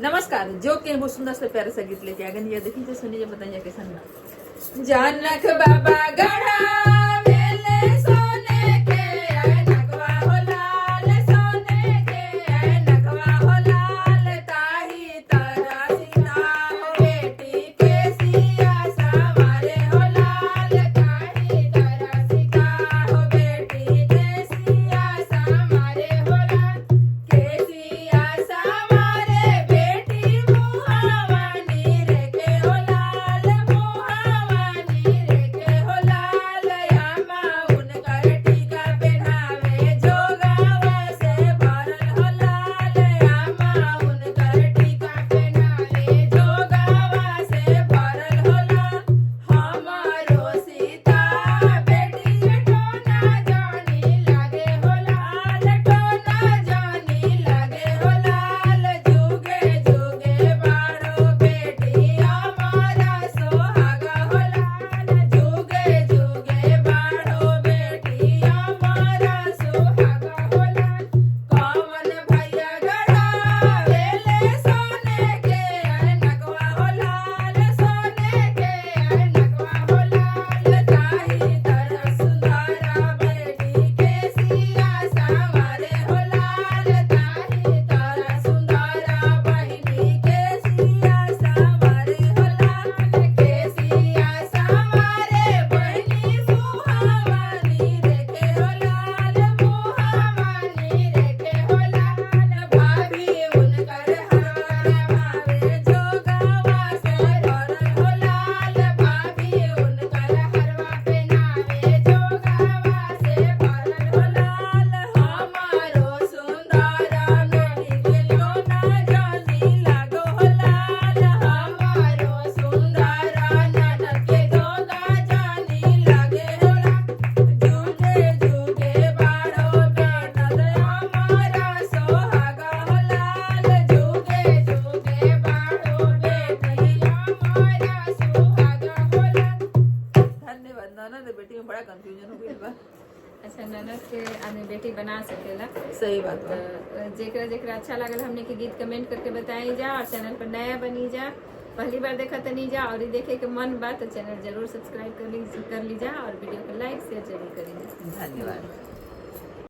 नमस्कार जो के बहुत सुंदर से प्यारे से गीत लेके आ गए देखिए सुनिए बताइए कैसा ना जानक बाबा गढ़ा वेले सोने के नकवा हो लाल सोने के नकवा हो लाल ताही तारा सीता हो बेटी के सिया सवारे हो लाल ताही तारा सीता हो बेटी के सिया सवारे हो लाल के सिया सवारे बेटी मुहावानी रे के हो लाल मुहावानी रे के हो लाल यामा उनकर टीका पहनावे जोगावा से भरल हो लाल यामा उनकर टीका पहनावे जोगावा से भरल हो लाल हमारो सीता बेटी टोना जानी लागे हो लाल टोना जानी लागे हो लाल जुगे जुगे बारो बेटी हमारा सोहागा हो लाल जुगे जुगे बारो बेटी हमारा सोहागा हो लाल कौन भैया गढ़ा वेले सोने के नकवा हो लाल सोने के नकवा हो लाल ताही तरह सुंदरा बेटी के सिया सवारे हो लाल ताही तरह सुंदरा बहिनी के सिया सवारे हो लाल के सिया सवारे बहिनी सुहावानी रे के हो लाल मुहावानी रे के हो लाल भाभी उनकर हरवा भावे जोगावा से भरल हो लाल भाभी उनकर हरवा पहनावे जोगावा से भरल हो लाल हमारो सुंदरा बेटी के टोना जानी लागो हो लाल हमारो सुंदरा ननद के जोगा जानी लागे हो लाल जुगे जुगे बारो बेटा हमारा सोहागा हो लाल जुगे जुगे बारो बेटी हमारा सोहागा हो लाल धन्यवाद ननद बेटी में बड़ा कंफ्यूजन हो गई बा अच्छा ननद के आदमी बेटी बना सकेला। सही बात बा जेकरा जेकरा अच्छा लागल हमने के गीत कमेंट करके बताई जा और चैनल पर नया बनी जा पहली बार देखा तनी जा और देखे के मन बा तो चैनल जरूर सब्सक्राइब कर लीजा और वीडियो को लाइक शेयर जरूर करी जा। धन्यवाद।